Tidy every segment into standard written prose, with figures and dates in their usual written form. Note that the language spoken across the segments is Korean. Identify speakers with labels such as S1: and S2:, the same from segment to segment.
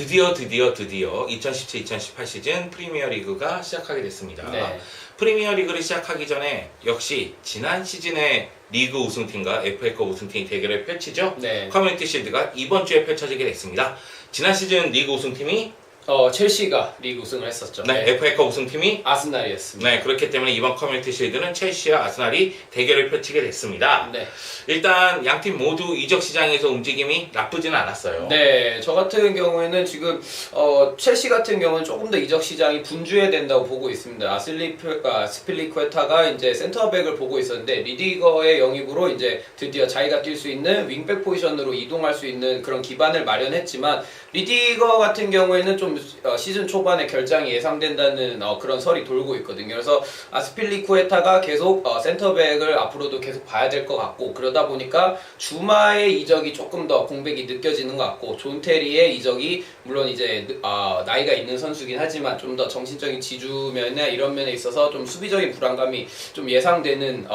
S1: 드디어 2017-2018 시즌 프리미어 리그가 시작하게 됐습니다.
S2: 네.
S1: 프리미어 리그를 시작하기 전에 역시 지난 시즌의 리그 우승팀과 FA컵 우승팀이 대결을 펼치죠.
S2: 네.
S1: 커뮤니티 실드가 이번 주에 펼쳐지게 됐습니다. 지난 시즌 리그 우승팀이
S2: 첼시가 리그 우승을 했었죠.
S1: 네, FA컵 우승팀이
S2: 아스날이었습니다.
S1: 네, 그렇기 때문에 이번 커뮤니티 실드는 첼시와 아스날이 대결을 펼치게 됐습니다.
S2: 네.
S1: 일단 양팀 모두 이적 시장에서 움직임이 나쁘지는 않았어요.
S2: 네, 저 같은 경우에는 지금 첼시 같은 경우는 조금 더 이적 시장이 분주해야 된다고 보고 있습니다. 스필리쿠에타가 이제 센터백을 보고 있었는데 리디거의 영입으로 이제 드디어 자기가 뛸 수 있는 윙백 포지션으로 이동할 수 있는 그런 기반을 마련했지만 리디거 같은 경우에는 좀 시즌 초반에 결장이 예상된다는 그런 설이 돌고 있거든요. 그래서 아스필리쿠에타가 계속 센터백을 앞으로도 계속 봐야 될 것 같고, 그러다 보니까 주마의 이적이 조금 더 공백이 느껴지는 것 같고, 존 테리의 이적이 물론 이제 나이가 있는 선수긴 하지만 좀 더 정신적인 지주면이나 이런 면에 있어서 좀 수비적인 불안감이 좀 예상되는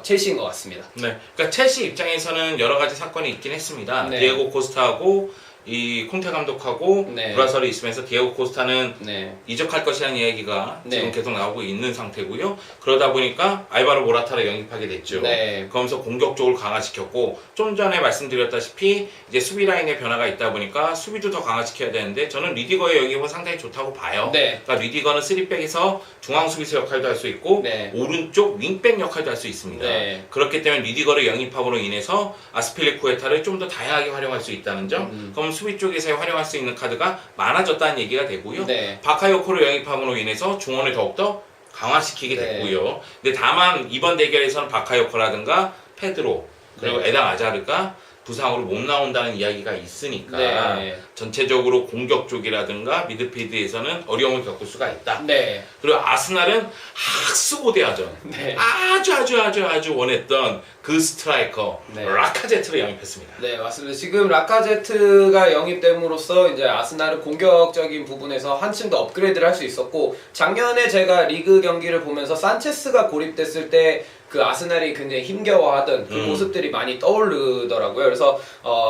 S2: 첼시인 것 같습니다.
S1: 네, 그러니까 첼시 입장에서는 여러 가지 사건이 있긴 했습니다.
S2: 네.
S1: 디에고 코스타하고 이 콩테 감독하고
S2: 네.
S1: 브라설이 있으면서 디에고 코스타는
S2: 네.
S1: 이적할 것이라는 이야기가
S2: 네.
S1: 지금 계속 나오고 있는 상태고요. 그러다 보니까 알바로 모라타를 영입하게 됐죠.
S2: 네.
S1: 그러면서 공격적으로 강화시켰고, 좀 전에 말씀드렸다시피 이제 수비 라인의 변화가 있다 보니까 수비도 더 강화시켜야 되는데 저는 리디거의 영입은 상당히 좋다고 봐요.
S2: 네.
S1: 그러니까 리디거는 3백에서 중앙 수비수 역할도 할 수 있고
S2: 네.
S1: 오른쪽 윙백 역할도 할 수 있습니다.
S2: 네.
S1: 그렇기 때문에 리디거를 영입함으로 인해서 아스필리쿠에타를 좀 더 다양하게 활용할 수 있다는 점, 그럼 수비 쪽에서 활용할 수 있는 카드가 많아졌다는 얘기가 되고요.
S2: 네.
S1: 바카요코를 영입함으로 인해서 중원을 더욱더 강화시키게
S2: 네.
S1: 됐고요. 근데 다만 이번 대결에서는 바카요코라든가 페드로 그리고
S2: 네.
S1: 에당 아자르가 부상으로 못 나온다는 이야기가 있으니까
S2: 네.
S1: 전체적으로 공격 쪽이라든가 미드필드에서는 어려움을 겪을 수가 있다.
S2: 네.
S1: 그리고 아스날은 학수고대하죠.
S2: 네.
S1: 아주 원했던 그 스트라이커
S2: 네.
S1: 라카제트를 영입했습니다.
S2: 네, 맞습니다. 지금 라카제트가 영입됨으로써 이제 아스날은 공격적인 부분에서 한층 더 업그레이드를 할 수 있었고, 작년에 제가 리그 경기를 보면서 산체스가 고립됐을 때 그 아스날이 굉장히 힘겨워하던 그 모습들이 많이 떠오르더라고요. 그래서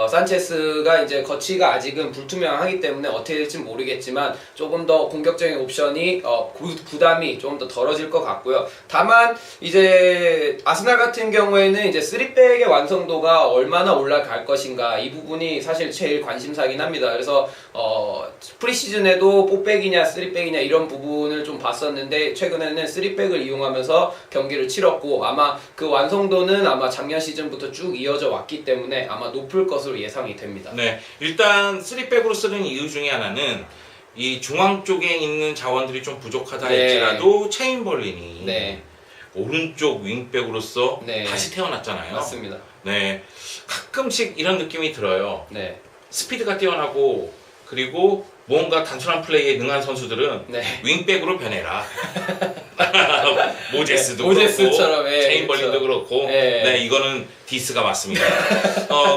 S2: 산체스가 이제 거치가 아직은 불투명하기 때문에 어떻게 될지 모르겠지만 조금 더 공격적인 옵션이 부담이 조금 더 덜어질 것 같고요. 다만 이제 아스날 같은 경우에는 이제 3백의 완성도가 얼마나 올라갈 것인가, 이 부분이 사실 제일 관심사긴 합니다. 그래서 프리시즌에도 4백이냐 3백이냐 이런 부분을 좀 봤었는데, 최근에는 3백을 이용하면서 경기를 치렀고, 아마 그 완성도는 아마 작년 시즌부터 쭉 이어져 왔기 때문에 아마 높을 것으로 예상이 됩니다.
S1: 네, 일단 3백으로 쓰는 이유 중에 하나는 이 중앙 쪽에 있는 자원들이 좀 부족하다
S2: 네.
S1: 할지라도 체인벌린이
S2: 네.
S1: 오른쪽 윙백으로서
S2: 네.
S1: 다시 태어났잖아요.
S2: 맞습니다.
S1: 네, 가끔씩 이런 느낌이 들어요.
S2: 네.
S1: 스피드가 뛰어나고 그리고 뭔가 단순한 플레이에 능한 선수들은
S2: 네.
S1: 윙백으로 변해라. 모제스도
S2: 네, 모제스처럼,
S1: 그렇고
S2: 예,
S1: 체인벌린도
S2: 그렇죠.
S1: 그렇고
S2: 예.
S1: 네, 이거는 디스가 맞습니다.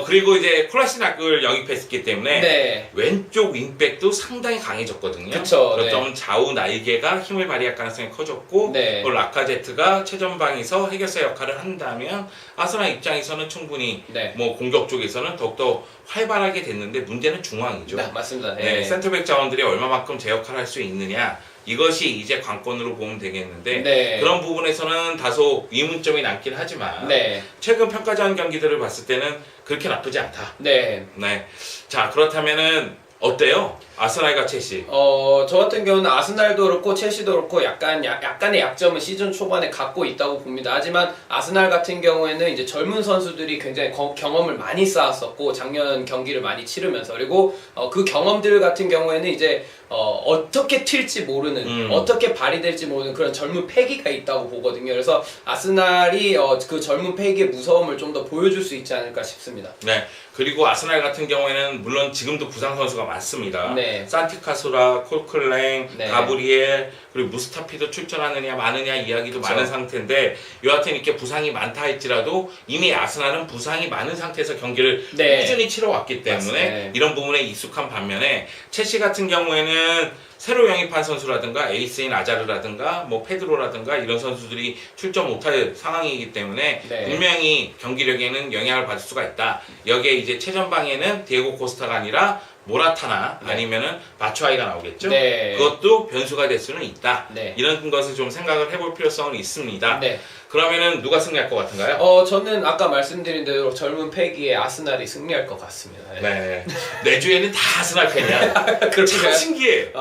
S1: 그리고 이제 콜라시나크를 영입했기 때문에
S2: 네.
S1: 왼쪽 윙백도 상당히 강해졌거든요.
S2: 그쵸,
S1: 그렇다면 좌우 날개가 힘을 발휘할 가능성이 커졌고,
S2: 네.
S1: 또 라카제트가 최전방에서 해결사 역할을 한다면 아스날 입장에서는 충분히
S2: 네.
S1: 뭐 공격 쪽에서는 더욱더 활발하게 됐는데, 문제는 중앙이죠.
S2: 네, 맞습니다.
S1: 네,
S2: 네.
S1: 센터백 자원들이 얼마만큼 제 역할을 할 수 있느냐, 이것이 이제 관건으로 보면 되겠는데,
S2: 네.
S1: 그런 부분에서는 다소 의문점이 남긴 하지만
S2: 네.
S1: 최근 평가전 경기들을 봤을 때는 그렇게 나쁘지 않다.
S2: 네.
S1: 네, 자 그렇다면은 어때요? 아스날과 첼시.
S2: 저 같은 경우는 아스날도 그렇고 첼시도 그렇고 약간의 약점은 시즌 초반에 갖고 있다고 봅니다. 하지만 아스날 같은 경우에는 이제 젊은 선수들이 굉장히 경험을 많이 쌓았었고, 작년 경기를 많이 치르면서, 그리고 그 경험들 같은 경우에는 이제 어떻게 튈지 모르는, 어떻게 발휘될지 모르는 그런 젊은 패기가 있다고 보거든요. 그래서 아스날이 그 젊은 패기의 무서움을 좀 더 보여줄 수 있지 않을까 싶습니다.
S1: 네, 그리고 아스날 같은 경우에는 물론 지금도 부상 선수가 많습니다.
S2: 네.
S1: 산티카소라, 콜클랭,
S2: 네.
S1: 가브리엘, 그리고 무스타피도 출전하느냐 마느냐 이야기도
S2: 그쵸.
S1: 많은 상태인데, 여하튼 이렇게 부상이 많다 할지라도 이미 아스날은 부상이 많은 상태에서 경기를
S2: 네.
S1: 꾸준히 치러왔기 때문에
S2: 맞습니다.
S1: 이런 부분에 익숙한 반면에, 첼시 같은 경우에는 새로 영입한 선수라든가 에이스인 아자르라든가 뭐 페드로라든가 이런 선수들이 출전 못할 상황이기 때문에
S2: 네.
S1: 분명히 경기력에는 영향을 받을 수가 있다. 여기에 이제 최전방에는 디에고 코스타가 아니라 모라타나
S2: 네.
S1: 아니면은 바추아이가 나오겠죠.
S2: 네.
S1: 그것도 변수가 될 수는 있다.
S2: 네.
S1: 이런 것을 좀 생각을 해볼 필요성은 있습니다.
S2: 네.
S1: 그러면은 누가 승리할 것 같은가요?
S2: 저는 아까 말씀드린 대로 젊은 패기의 아스날이 승리할 것 같습니다.
S1: 네. 내주에는 다 아스날 팬이야. 참
S2: 그렇군요.
S1: 신기해.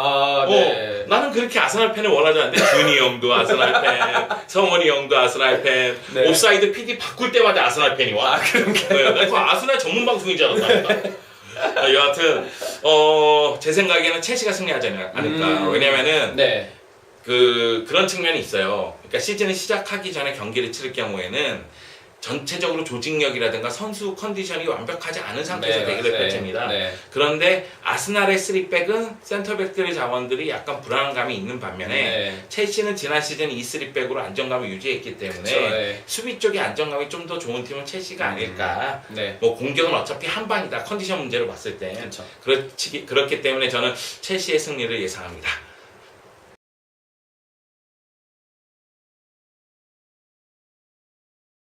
S2: 네.
S1: 나는 그렇게 아스날 팬을 원하지 않는데 준이 형도 아스날 팬, 성원이 형도 아스날 팬,
S2: 네.
S1: 옵사이드 PD 바꿀 때마다 아스날 팬이 와. 그런가요? 네, 나 아스날 전문 방송인 줄 알았다니까. 여하튼 제 생각에는 첼시가 승리하지 않을까. 왜냐면은
S2: 네.
S1: 그런 측면이 있어요. 그러니까 시즌을 시작하기 전에 경기를 치를 경우에는 전체적으로 조직력이라든가 선수 컨디션이 완벽하지 않은 상태에서 대결을 펼칩니다.
S2: 네.
S1: 그런데 아스날의 3백은 센터백들의 자원들이 약간 불안한 감이 있는 반면에
S2: 네.
S1: 첼시는 지난 시즌 이 3백으로 안정감을 유지했기 때문에
S2: 그쵸, 네.
S1: 수비 쪽의 안정감이 좀 더 좋은 팀은 첼시가 아닐까.
S2: 네.
S1: 뭐 공격은 어차피 한 방이다. 컨디션 문제로 봤을 때.
S2: 그쵸.
S1: 그렇기 때문에 저는 첼시의 승리를 예상합니다.